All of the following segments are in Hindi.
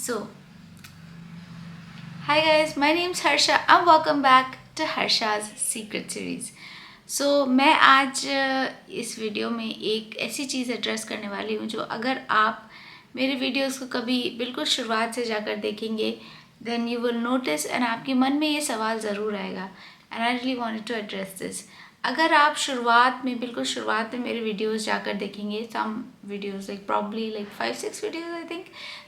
So, hi guys, my name is Harsha and welcome back to Harsha's Secret Series. So, मैं आज इस वीडियो में एक ऐसी चीज़ एड्रेस करने वाली हूँ जो अगर आप मेरे वीडियोस को कभी बिल्कुल शुरुआत से जाकर देखेंगे then you will notice and आपके मन में ये सवाल ज़रूर आएगा and I really wanted to address this. अगर आप बिल्कुल शुरुआत में मेरे वीडियोस जाकर देखेंगे some videos like probably like 5-6 videos I think,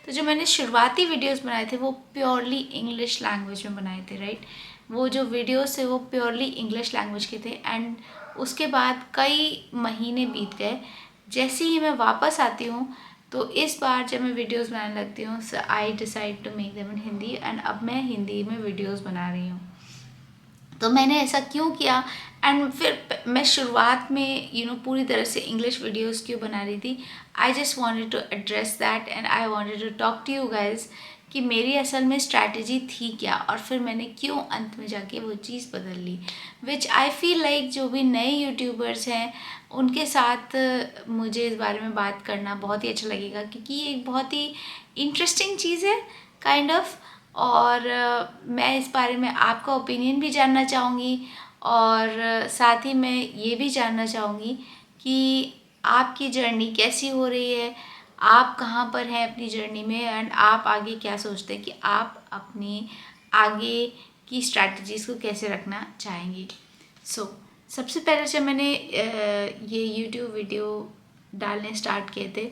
तो जो मैंने शुरुआती वीडियोस बनाए थे वो प्योरली इंग्लिश लैंग्वेज में बनाए थे, राइट. वो जो वीडियोस थे वो प्योरली इंग्लिश लैंग्वेज के थे एंड उसके बाद कई महीने बीत गए. जैसे ही मैं वापस आती हूँ तो इस बार जब मैं वीडियोस बनाने लगती हूँ so I decide to make them in Hindi and अब मैं हिंदी में वीडियोस बना रही हूँ. तो मैंने ऐसा क्यों किया एंड फिर मैं शुरुआत में पूरी तरह से इंग्लिश वीडियोस क्यों बना रही थी. I just wanted to address that and I wanted to talk to you guys कि मेरी असल में स्ट्रैटेजी थी क्या और फिर मैंने क्यों अंत में जाके वो चीज़ बदल ली, विच आई फील लाइक जो भी नए यूट्यूबर्स हैं उनके साथ मुझे इस बारे में बात करना बहुत ही अच्छा लगेगा क्योंकि ये एक बहुत ही इंटरेस्टिंग चीज़ है काइंड ऑफ. और मैं इस बारे में आपका ओपिनियन भी जानना चाहूँगी और साथ ही मैं ये भी जानना चाहूँगी कि आपकी जर्नी कैसी हो रही है, आप कहाँ पर हैं अपनी जर्नी में एंड आप आगे क्या सोचते हैं कि आप अपनी आगे की स्ट्रैटेजीज़ को कैसे रखना चाहेंगे. सबसे पहले जब मैंने ये यूट्यूब वीडियो डालने स्टार्ट किए थे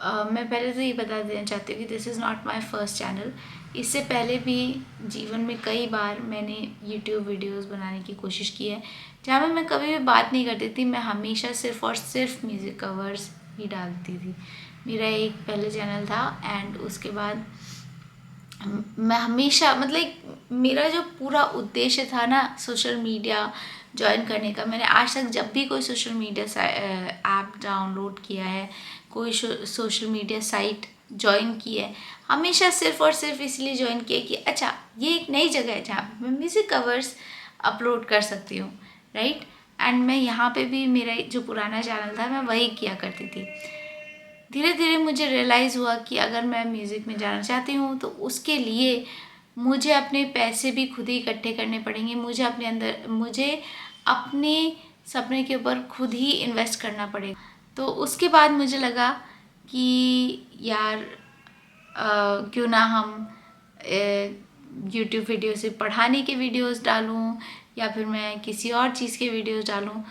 मैं पहले तो ये बता देना चाहती हूँ कि this is not my first channel. इससे पहले भी जीवन में कई बार मैंने यूट्यूब वीडियोस बनाने की कोशिश की है जहाँ में मैं कभी भी बात नहीं करती थी. मैं हमेशा सिर्फ़ और सिर्फ म्यूज़िक कवर्स ही डालती थी. मेरा एक पहले चैनल था एंड उसके बाद मैं हमेशा मतलब मेरा जो पूरा उद्देश्य था ना सोशल मीडिया ज्वाइन करने का, मैंने आज तक जब भी कोई सोशल मीडिया ऐप डाउनलोड किया है, कोई सोशल मीडिया साइट ज्वाइन की है, हमेशा सिर्फ़ और सिर्फ इसलिए ज्वाइन किया कि अच्छा ये एक नई जगह है जहाँ पे मैं म्यूज़िक कवर्स अपलोड कर सकती हूँ, राइट. एंड मैं यहाँ पे भी मेरा जो पुराना चैनल था मैं वही किया करती थी. धीरे धीरे मुझे रियलाइज़ हुआ कि अगर मैं म्यूज़िक में जाना चाहती हूँ तो उसके लिए मुझे अपने पैसे भी खुद ही इकट्ठे करने पड़ेंगे. मुझे अपने सपने के ऊपर खुद ही इन्वेस्ट करना पड़ेगा. तो उसके बाद मुझे लगा कि यार क्यों ना हम यूट्यूब वीडियो से पढ़ाने के वीडियोस डालूं या फिर मैं किसी और चीज़ के वीडियोस डालूं.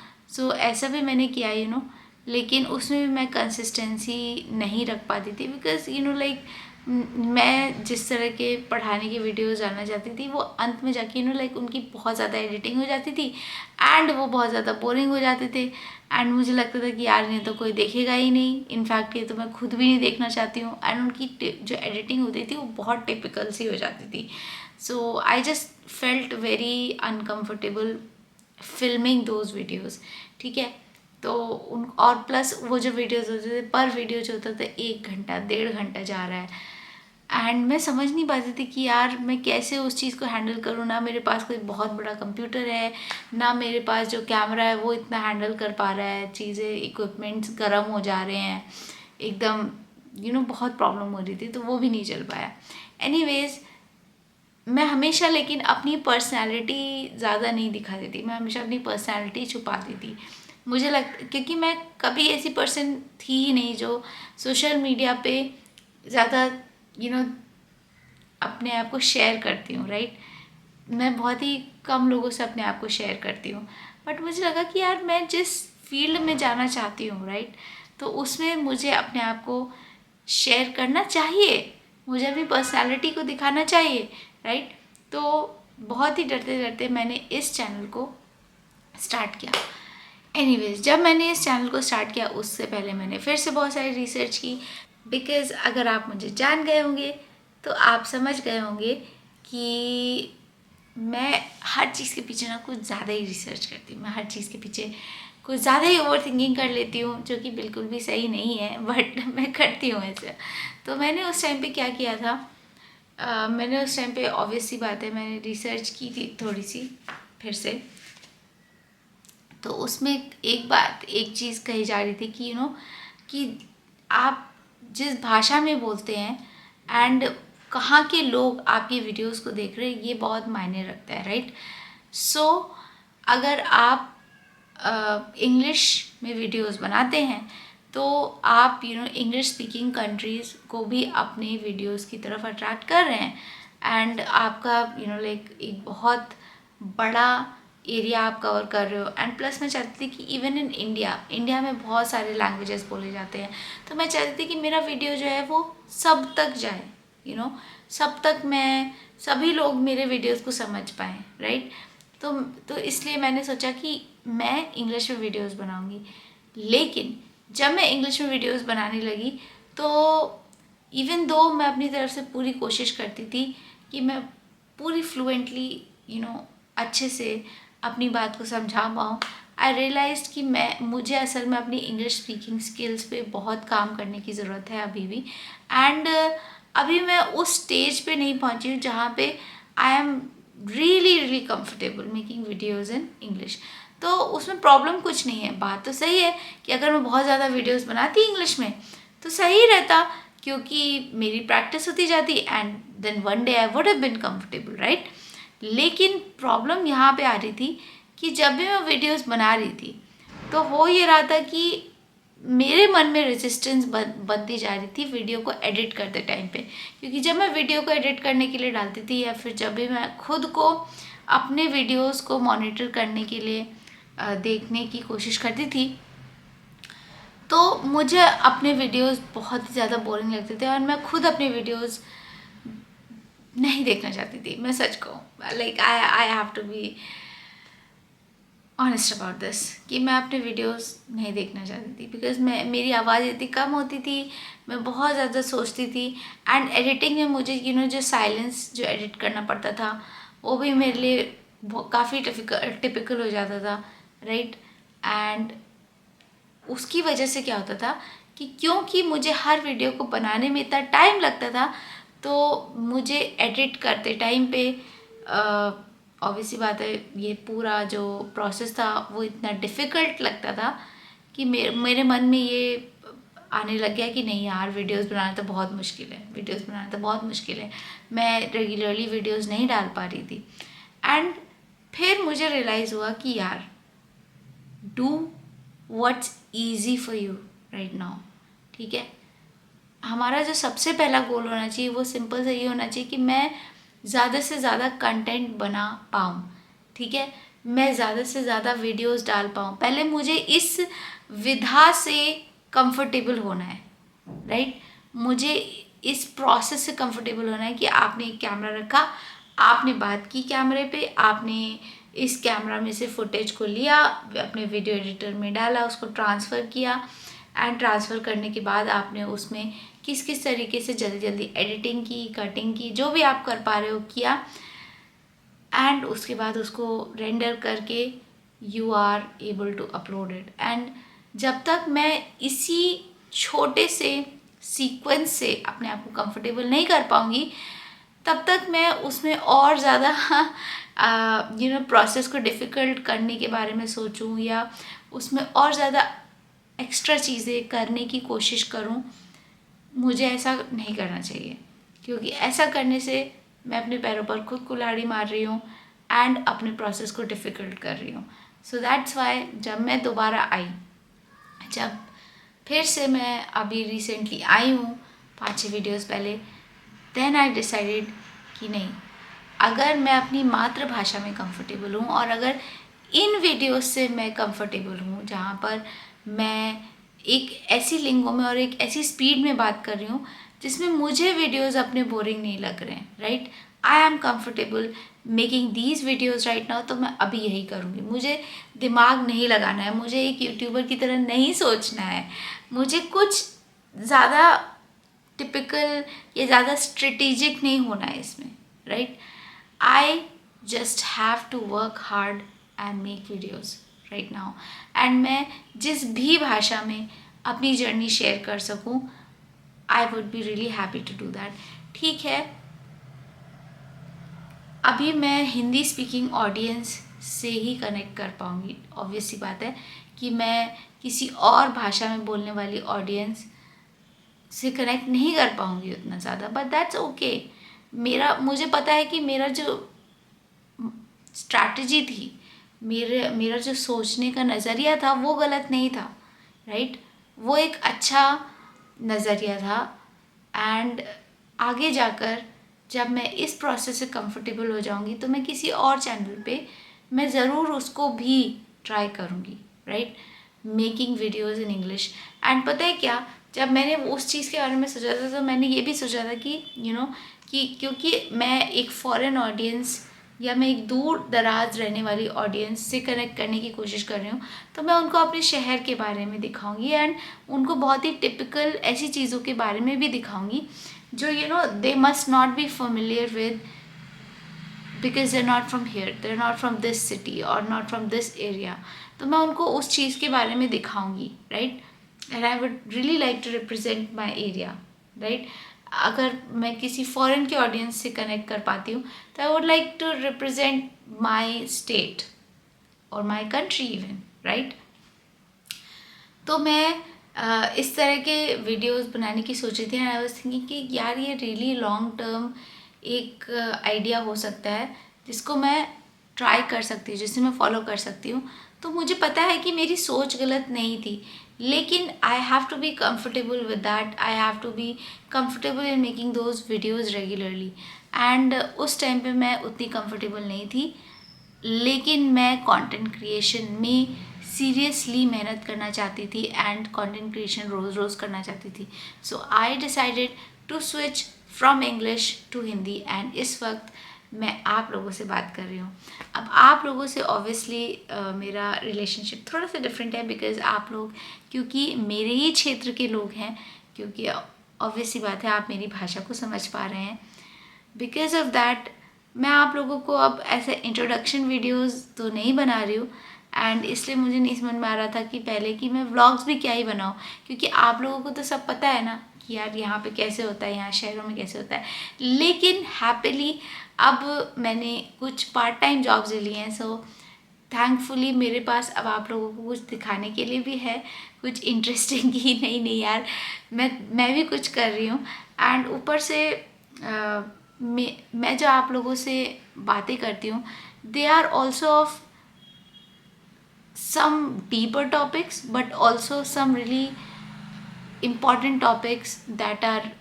ऐसा भी मैंने किया लेकिन उसमें भी मैं कंसिस्टेंसी नहीं रख पाती थी बिकॉज लाइक मैं जिस तरह के पढ़ाने के वीडियोस डालना चाहती थी वो अंत में जाके लाइक उनकी बहुत ज़्यादा एडिटिंग हो जाती थी एंड वो बहुत ज़्यादा बोरिंग हो जाते थे एंड मुझे लगता था कि यार ये तो कोई देखेगा ही नहीं. इनफैक्ट ये तो मैं खुद भी नहीं देखना चाहती हूँ एंड उनकी जो एडिटिंग होती थी वो बहुत टिपिकल सी हो जाती थी. So I just felt very uncomfortable filming those videos, ठीक है. तो उन और प्लस वो जो वीडियोज़ होते थे पर वीडियो जो होता था 1 घंटा 1.5 घंटा जा रहा है एंड मैं समझ नहीं पाती थी कि यार मैं कैसे उस चीज़ को हैंडल करूँ. ना मेरे पास कोई बहुत बड़ा कंप्यूटर है, ना मेरे पास जो कैमरा है वो इतना हैंडल कर पा रहा है. चीज़ें इक्विपमेंट्स गर्म हो जा रहे हैं एकदम बहुत प्रॉब्लम हो रही थी तो वो भी नहीं चल पाया. एनीवेज मैं हमेशा लेकिन अपनी पर्सनैलिटी ज़्यादा नहीं दिखाती थी. मैं हमेशा अपनी पर्सनैलिटी छुपाती थी. मुझे क्योंकि मैं कभी ऐसी पर्सन थी ही नहीं जो सोशल मीडिया पे ज़्यादा अपने आप को शेयर करती हूँ, राइट. मैं बहुत ही कम लोगों से अपने आप को शेयर करती हूँ. बट मुझे लगा कि यार मैं जिस फील्ड में जाना चाहती हूँ, राइट, तो उसमें मुझे अपने आप को शेयर करना चाहिए, मुझे अपनी पर्सनैलिटी को दिखाना चाहिए, राइट. तो बहुत ही डरते डरते मैंने इस चैनल को स्टार्ट किया. एनीवेज जब मैंने इस चैनल को स्टार्ट किया उससे पहले मैंने फिर से बहुत सारी रिसर्च की बिकॉज़ अगर आप मुझे जान गए होंगे तो आप समझ गए होंगे कि मैं हर चीज़ के पीछे ना कुछ ज़्यादा ही रिसर्च करती हूँ. मैं हर चीज़ के पीछे कुछ ज़्यादा ही ओवर थिंकिंग कर लेती हूँ जो कि बिल्कुल भी सही नहीं है बट मैं करती हूँ ऐसे. तो मैंने उस टाइम पे क्या किया था, मैंने उस टाइम पे ऑब्वियस सी बात है मैंने रिसर्च की थी थोड़ी सी फिर से. तो उसमें एक चीज़ कही जा रही थी कि कि आप जिस भाषा में बोलते हैं एंड कहाँ के लोग आपकी वीडियोस को देख रहे हैं ये बहुत मायने रखता है, राइट। सो अगर आप इंग्लिश में वीडियोस बनाते हैं तो आप इंग्लिश स्पीकिंग कंट्रीज़ को भी अपने वीडियोस की तरफ अट्रैक्ट कर रहे हैं एंड आपका लाइक एक बहुत बड़ा एरिया आप कवर कर रहे हो। एंड प्लस मैं चाहती थी कि इवन इन इंडिया में बहुत सारे लैंग्वेजेस बोले जाते हैं, तो मैं चाहती थी कि मेरा वीडियो जो है वो सब तक जाए, सब तक मैं सभी लोग मेरे वीडियोस को समझ पाएँ, राइट। तो इसलिए मैंने सोचा कि मैं इंग्लिश में वीडियोस बनाऊंगी। लेकिन जब मैं इंग्लिश में वीडियोस बनाने लगी तो इवन दो मैं अपनी तरफ से पूरी कोशिश करती थी कि मैं पूरी फ्लुएंटली अच्छे से अपनी बात को समझा पाऊँ, आई रियलाइज्ड कि मुझे असल में अपनी इंग्लिश स्पीकिंग स्किल्स पे बहुत काम करने की ज़रूरत है अभी भी। एंड अभी मैं उस स्टेज पे नहीं पहुंची हूँ जहाँ पे I am really comfortable making videos in English. तो उसमें प्रॉब्लम कुछ नहीं है। बात तो सही है कि अगर मैं बहुत ज़्यादा वीडियोस बनाती इंग्लिश में तो सही रहता, क्योंकि मेरी प्रैक्टिस होती जाती and then one day I would have been comfortable, right. लेकिन प्रॉब्लम यहाँ पे आ रही थी कि जब भी मैं वीडियोस बना रही थी तो हो ये रहा था कि मेरे मन में रेजिस्टेंस बनती जा रही थी वीडियो को एडिट करते टाइम पे। क्योंकि जब मैं वीडियो को एडिट करने के लिए डालती थी या फिर जब भी मैं खुद को अपने वीडियोस को मॉनिटर करने के लिए देखने की कोशिश करती थी तो मुझे अपने वीडियोस बहुत ही ज़्यादा बोरिंग लगते थे और मैं खुद अपने वीडियोस नहीं देखना चाहती थी। मैं सच कहूँ, like I have to be honest about this कि मैं अपने वीडियोस नहीं देखना चाहती थी बिकॉज मेरी आवाज़ इतनी कम होती थी, मैं बहुत ज़्यादा सोचती थी। एंड एडिटिंग में मुझे जो साइलेंस जो एडिट करना पड़ता था वो भी मेरे लिए काफ़ी टिपिकल हो जाता था, राइट। एंड उसकी वजह से क्या होता था कि क्योंकि मुझे हर वीडियो को बनाने में इतना टाइम लगता था तो मुझे एडिट करते टाइम पे ऑब्वियसली बात है ये पूरा जो प्रोसेस था वो इतना डिफ़िकल्ट लगता था कि मेरे मन में ये आने लग गया कि नहीं यार वीडियोस बनाना तो बहुत मुश्किल है, मैं रेगुलरली वीडियोस नहीं डाल पा रही थी। एंड फिर मुझे रियलाइज़ हुआ कि यार do what's easy for you right now, ठीक है। हमारा जो सबसे पहला गोल होना चाहिए वो सिंपल से ये होना चाहिए कि मैं ज़्यादा से ज़्यादा कंटेंट बना पाऊँ, ठीक है, मैं ज़्यादा से ज़्यादा वीडियोस डाल पाऊँ। पहले मुझे इस विधा से कंफर्टेबल होना है, राइट। मुझे इस प्रोसेस से कंफर्टेबल होना है कि आपने एक कैमरा रखा, आपने बात की कैमरे पे, आपने इस कैमरा में से फुटेज को लिया, अपने वीडियो एडिटर में डाला, उसको ट्रांसफ़र किया एंड ट्रांसफ़र करने के बाद आपने उसमें किस किस तरीके से जल्दी एडिटिंग की, कटिंग की, जो भी आप कर पा रहे हो किया। एंड उसके बाद उसको रेंडर करके you are able to upload it. And जब तक मैं इसी छोटे से सीक्वेंस से अपने आप को कंफर्टेबल नहीं कर पाऊँगी तब तक मैं उसमें और ज़्यादा प्रोसेस को डिफ़िकल्ट करने के बारे में सोचूं या उसमें और ज़्यादा एक्स्ट्रा चीज़ें करने की कोशिश करूं। मुझे ऐसा नहीं करना चाहिए क्योंकि ऐसा करने से मैं अपने पैरों पर खुद कुल्हाड़ी मार रही हूँ एंड अपने प्रोसेस को डिफ़िकल्ट कर रही हूँ। सो दैट्स वाई जब मैं दोबारा आई, जब फिर से मैं अभी रिसेंटली आई हूँ 5-6 वीडियोस पहले, देन आई डिसाइडेड कि नहीं, अगर मैं अपनी मातृभाषा में कंफर्टेबल हूँ और अगर इन वीडियोस से मैं कंफर्टेबल हूँ जहाँ पर मैं एक ऐसी लिंगों में और एक ऐसी स्पीड में बात कर रही हूँ जिसमें मुझे वीडियोस अपने बोरिंग नहीं लग रहे हैं, right. I am comfortable making these videos right now, तो मैं अभी यही करूँगी। मुझे दिमाग नहीं लगाना है, मुझे एक यूट्यूबर की तरह नहीं सोचना है, मुझे कुछ ज़्यादा टिपिकल या ज़्यादा स्ट्रेटेजिक नहीं होना है इसमें, right. I just have to work hard and make videos right now. And मैं जिस भी भाषा में अपनी जर्नी शेयर कर सकूं, I would be really happy to do that. ठीक है, अभी मैं हिंदी स्पीकिंग ऑडियंस से ही कनेक्ट कर पाऊँगी। ऑब्वियस सी बात है कि मैं किसी और भाषा में बोलने वाली ऑडियंस से कनेक्ट नहीं कर पाऊँगी उतना ज़्यादा, बट दैट्स ओके। मुझे पता है कि मेरा जो स्ट्रैटेजी थी, मेरा जो सोचने का नज़रिया था वो गलत नहीं था, राइट? वो एक अच्छा नज़रिया था। एंड आगे जाकर जब मैं इस प्रोसेस से कंफर्टेबल हो जाऊंगी तो मैं किसी और चैनल पे मैं ज़रूर उसको भी ट्राई करूँगी, right? Making videos in English. And पता है क्या, जब मैंने उस चीज़ के बारे में सोचा था तो मैंने ये भी सोचा था कि कि क्योंकि मैं एक फॉरेन ऑडियंस या मैं एक दूर दराज रहने वाली ऑडियंस से कनेक्ट करने की कोशिश कर रही हूँ, तो मैं उनको अपने शहर के बारे में दिखाऊंगी एंड उनको बहुत ही टिपिकल ऐसी चीज़ों के बारे में भी दिखाऊंगी जो they must not be familiar with, because they are not from here, they are not from this city और नॉट फ्रॉम दिस एरिया। तो मैं उनको उस चीज़ के बारे में दिखाऊंगी, right? And I would really like to represent my area, right? अगर मैं किसी फॉरेन के ऑडियंस से कनेक्ट कर पाती हूँ तो I would like to represent my state और माई कंट्री इवन, राइट? तो मैं इस तरह के वीडियोस बनाने की सोची थी एंड आई वाज थिंकिंग कि यार ये रियली लॉन्ग टर्म एक आइडिया हो सकता है जिसको मैं ट्राई कर सकती हूँ, जिसे मैं फॉलो कर सकती हूँ। तो मुझे पता है कि मेरी सोच गलत नहीं थी, लेकिन I have to be comfortable with that, I have to be comfortable in making those videos regularly. And उस टाइम पे मैं उतनी कंफर्टेबल नहीं थी, लेकिन मैं कंटेंट क्रिएशन में सीरियसली मेहनत करना चाहती थी एंड कंटेंट क्रिएशन रोज़ रोज़ करना चाहती थी। So I decided to switch from English to Hindi and इस वक्त मैं आप लोगों से बात कर रही हूँ। अब आप लोगों से ऑब्वियसली मेरा रिलेशनशिप थोड़ा सा डिफरेंट है, बिकॉज़ आप लोग क्योंकि मेरे ही क्षेत्र के लोग हैं, क्योंकि ऑब्वियस सी बात है आप मेरी भाषा को समझ पा रहे हैं। बिकॉज ऑफ दैट मैं आप लोगों को अब ऐसे इंट्रोडक्शन वीडियोस तो नहीं बना रही हूँ, एंड इसलिए मुझे नहीं समझ में आ रहा था कि पहले कि मैं व्लॉग्स भी क्या ही बनाऊँ, क्योंकि आप लोगों को तो सब पता है ना कि यार यहाँ पे कैसे होता है, यहाँ शहरों में कैसे होता है। लेकिन हैप्पीली अब मैंने कुछ पार्ट टाइम जॉब्स ले लिए हैं, सो थैंकफुली मेरे पास अब आप लोगों को कुछ दिखाने के लिए भी है, कुछ इंटरेस्टिंग ही नहीं यार, मैं भी कुछ कर रही हूँ। एंड ऊपर से मैं जो आप लोगों से बातें करती हूँ, they are also of some deeper topics but also some really important topics that are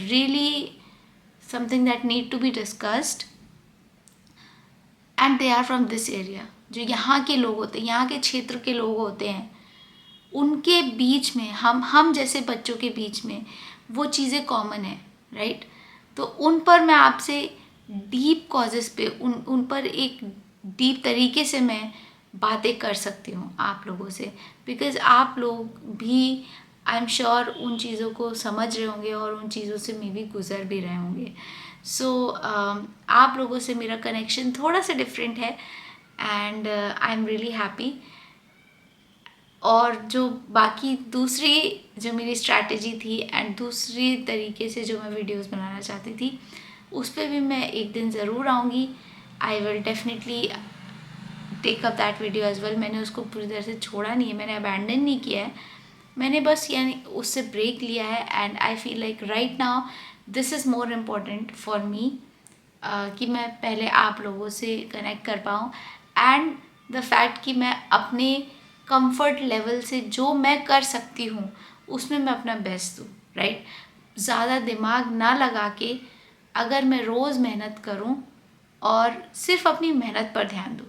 really something that need to be discussed, and they are from this area। जो यहाँ के लोग होते हैं, यहाँ के क्षेत्र के लोग होते हैं, उनके बीच में हम जैसे बच्चों के बीच में वो चीज़ें कॉमन है, राइट? तो उन पर मैं आपसे डीप कॉजेस पे उन पर एक डीप तरीके से मैं बातें कर सकती हूँ आप लोगों से, बिकॉज़ आप लोग भी आई एम श्योर उन चीज़ों को समझ रहे होंगे और उन चीज़ों से मे भी गुजर भी रहे होंगे। सो आप लोगों से मेरा कनेक्शन थोड़ा सा डिफरेंट है and I am really happy. और जो बाकी दूसरी जो मेरी स्ट्रैटेजी थी एंड दूसरी तरीके से जो मैं वीडियोस बनाना चाहती थी, उस पर भी मैं एक दिन ज़रूर आऊँगी। I will definitely take up that video as well. मैंने उसको पूरी तरह से छोड़ा नहीं है, मैंने अबैंडन नहीं किया है, मैंने बस यानी उससे ब्रेक लिया है। And I feel like right now this is more important for me कि मैं पहले आप लोगों से कनेक्ट कर पाऊँ एंड द फैक्ट कि मैं अपने कंफर्ट लेवल से जो मैं कर सकती हूँ उसमें मैं अपना बेस्ट दूँ, राइट? ज़्यादा दिमाग ना लगा के अगर मैं रोज़ मेहनत करूँ और सिर्फ अपनी मेहनत पर ध्यान दूँ,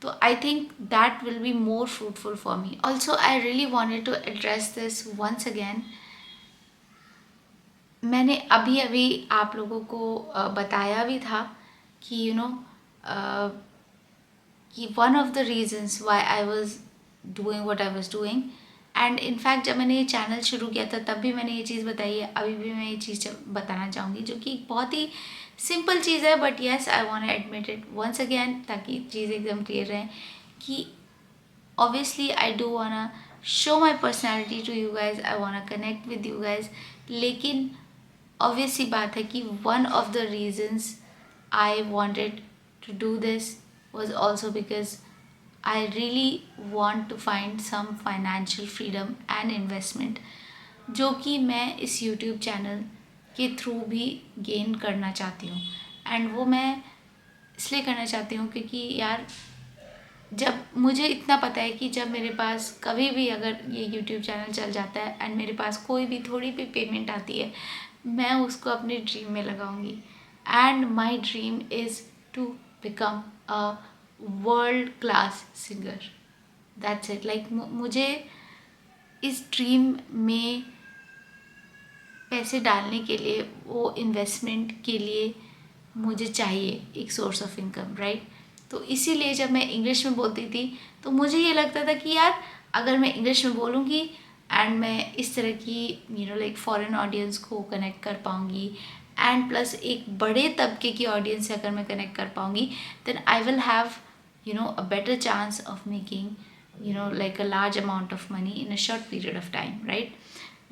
तो I think that will be more fruitful for me. Also I really wanted to address this once again. मैंने अभी आप लोगों को बताया भी था कि कि one of the reasons why I was doing what I was doing, and in fact जब मैंने ये चैनल शुरू किया था तब भी मैंने ये चीज़ बताई है, अभी भी मैं ये चीज़ बताना चाहूँगी जो कि बहुत ही सिंपल चीज़ है, but yes I want to admit it once again ताकि चीज़ एकदम क्लियर रहे कि obviously I do wanna show my personality to you guys, I wanna connect with you guys, लेकिन obvious सी बात है कि one of the reasons I wanted to do this was also because I really want to find some financial freedom and investment जो कि मैं इस YouTube चैनल के थ्रू भी गेन करना चाहती हूँ। एंड वो मैं इसलिए करना चाहती हूँ क्योंकि यार जब मुझे इतना पता है कि जब मेरे पास कभी भी अगर ये यूट्यूब चैनल चल जाता है एंड मेरे पास कोई भी थोड़ी भी पेमेंट आती है, मैं उसको अपने ड्रीम में लगाऊंगी। And my dream is to become a world class singer. That's it. Like मुझे इस ड्रीम में पैसे डालने के लिए, वो इन्वेस्टमेंट के लिए मुझे चाहिए एक सोर्स ऑफ इनकम, राइट। तो इसीलिए जब मैं इंग्लिश में बोलती थी तो मुझे ये लगता था कि यार अगर मैं इंग्लिश में बोलूँगी एंड मैं इस तरह की लाइक फॉरेन ऑडियंस को कनेक्ट कर पाऊँगी एंड प्लस एक बड़े तबके की ऑडियंस से अगर मैं कनेक्ट कर पाऊँगी, then I will have a better chance of making like a large amount of money in a short period of time, right.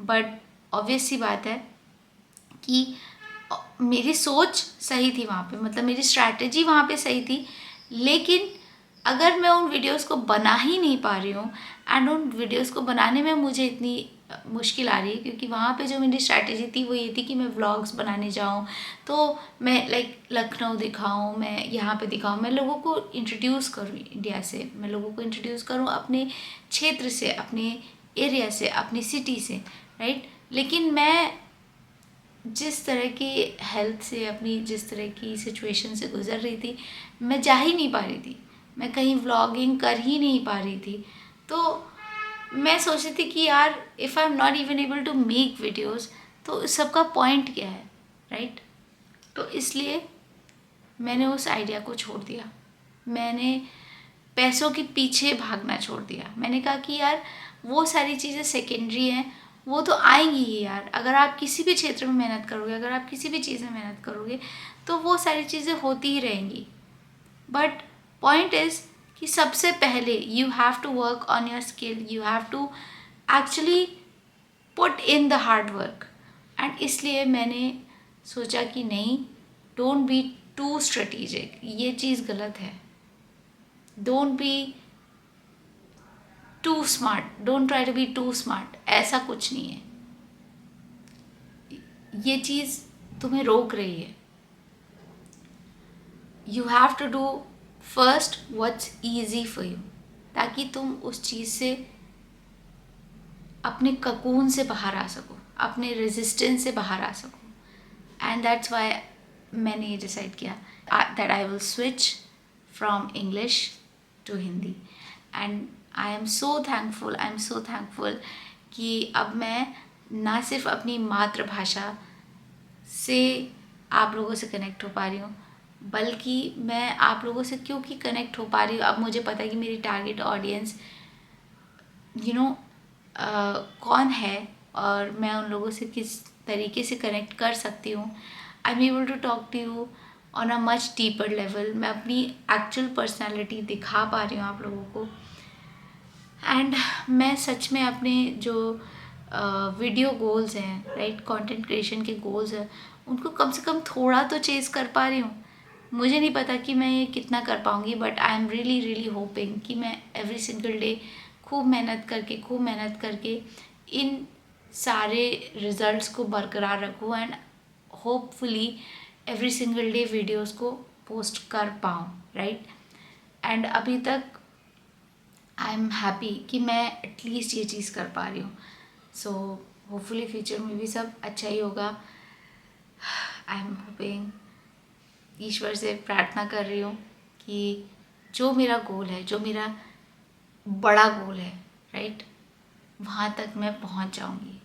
But obvious सी बात है कि मेरी सोच सही थी वहाँ पे, मतलब मेरी स्ट्रैटेजी वहाँ पे सही थी, लेकिन अगर मैं उन वीडियोस को बना ही नहीं पा रही हूँ एंड उन वीडियोस को बनाने में मुझे इतनी मुश्किल आ रही है, क्योंकि वहाँ पे जो मेरी स्ट्रैटेजी थी वो ये थी कि मैं व्लॉग्स बनाने जाऊँ, तो मैं लाइक लखनऊ दिखाऊँ, मैं यहाँ पे दिखाऊँ, मैं लोगों को इंट्रोड्यूस करूँ इंडिया से, मैं लोगों को इंट्रोड्यूस करूँ अपने क्षेत्र से, अपने एरिया से, अपनी सिटी से, राइट। लेकिन मैं जिस तरह की हेल्थ से, अपनी जिस तरह की सिचुएशन से गुज़र रही थी, मैं जा ही नहीं पा रही थी, मैं कहीं व्लॉगिंग कर ही नहीं पा रही थी। तो मैं सोच रही थी कि यार if I am not even able to make videos तो इस सब का पॉइंट क्या है, राइट। तो इसलिए मैंने उस आइडिया को छोड़ दिया, मैंने पैसों के पीछे भागना छोड़ दिया। मैंने कहा कि यार वो सारी चीज़ें सेकेंडरी हैं, वो तो आएंगी ही यार। अगर आप किसी भी क्षेत्र में मेहनत करोगे, अगर आप किसी भी चीज़ में मेहनत करोगे तो वो सारी चीज़ें होती ही रहेंगी। बट पॉइंट इज़ कि सबसे पहले you have to work on your skill, you have to actually put in the hard work. And इसलिए मैंने सोचा कि नहीं, डोंट बी टू स्ट्रेटेजिक, ये चीज़ गलत है। Don't be too smart, don't try to be too smart, ऐसा कुछ नहीं है। ये चीज़ तुम्हें रोक रही है। You have to do first what's easy for you, ताकि तुम उस चीज़ से, अपने ककून से बाहर आ सको, अपने रेजिस्टेंस से बाहर आ सको। एंड दैट्स वाई मैंने ये डिसाइड किया that I will switch from English to Hindi. And I am so thankful कि अब मैं ना सिर्फ अपनी मातृभाषा से आप लोगों से कनेक्ट हो पा रही हूँ, बल्कि मैं आप लोगों से क्योंकि कनेक्ट हो पा रही हूँ, अब मुझे पता है कि मेरी टारगेट ऑडियंस कौन है और मैं उन लोगों से किस तरीके से कनेक्ट कर सकती हूँ। I am able to talk to you on a much deeper level. मैं अपनी एक्चुअल पर्सनैलिटी दिखा पा रही हूँ आप लोगों को। एंड मैं सच में अपने जो वीडियो गोल्स हैं, राइट, कंटेंट क्रिएशन के गोल्स हैं, उनको कम से कम थोड़ा तो चेज़ कर पा रही हूँ। मुझे नहीं पता कि मैं ये कितना कर पाऊँगी, but I am really hoping कि मैं एवरी सिंगल डे खूब मेहनत करके इन सारे रिजल्ट्स को बरकरार रखूँ and hopefully every single day videos को पोस्ट कर पाऊँ, राइट। एंड अभी तक आई एम हैप्पी कि मैं एटलीस्ट ये चीज़ कर पा रही हूँ। सो होपफुली फ्यूचर में भी सब अच्छा ही होगा। आई एम होपिंग, ईश्वर से प्रार्थना कर रही हूँ कि जो मेरा गोल है, जो मेरा बड़ा गोल है, राइट, वहाँ तक मैं पहुँच जाऊँगी।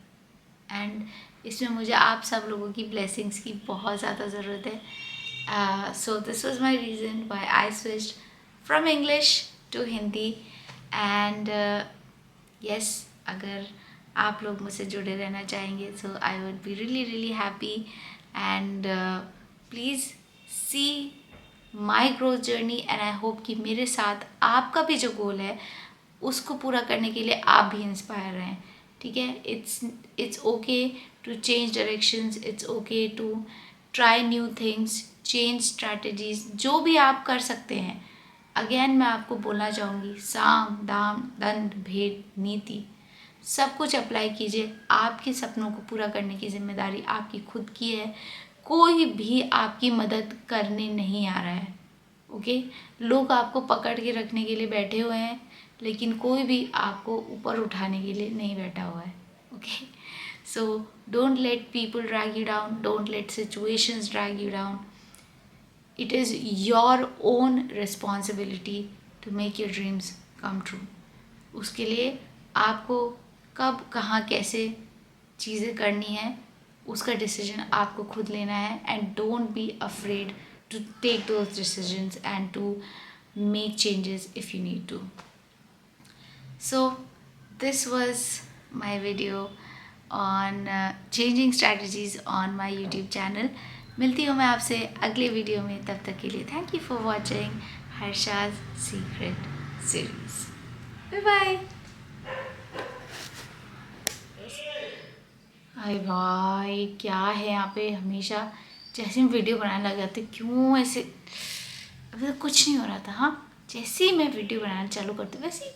एंड इसमें मुझे आप सब लोगों की ब्लेसिंग्स की बहुत ज़्यादा ज़रूरत है। So this was my reason why I switched from English to Hindi. And yes, अगर आप लोग मुझसे जुड़े रहना चाहेंगे so I would be really happy. And please see my growth journey and I hope कि मेरे साथ आपका भी जो गोल है उसको पूरा करने के लिए आप भी इंस्पायर रहें, ठीक है। It's okay to change directions, it's okay to try new things, change strategies, जो भी आप कर सकते हैं। अगेन मैं आपको बोलना चाहूँगी, साम दाम दंड भेद नीति, सब कुछ अप्लाई कीजिए। आपके सपनों को पूरा करने की जिम्मेदारी आपकी खुद की है। कोई भी आपकी मदद करने नहीं आ रहा है। ओके, लोग आपको पकड़ के रखने के लिए बैठे हुए हैं, लेकिन कोई भी आपको ऊपर उठाने के लिए नहीं बैठा हुआ है। Okay, so don't let people drag you down, don't let situations drag you down. It is your own responsibility to make your dreams come true. उसके लिए आपको कब कहाँ कैसे चीज़ें करनी है उसका डिसीजन आपको खुद लेना है। And don't be afraid to take those decisions and to make changes if you need to. So this was my video on changing strategies on my YouTube channel. मिलती हूँ मैं आपसे अगले वीडियो में, तब तक के लिए thank you for watching Harsha's secret series. Bye bye. अरे भाई क्या है यहाँ पे, हमेशा जैसे हम वीडियो बनाने लग जाते क्यों ऐसे, अभी तो कुछ नहीं हो रहा था। हाँ, जैसे ही मैं वीडियो बनाना चालू करती वैसे ही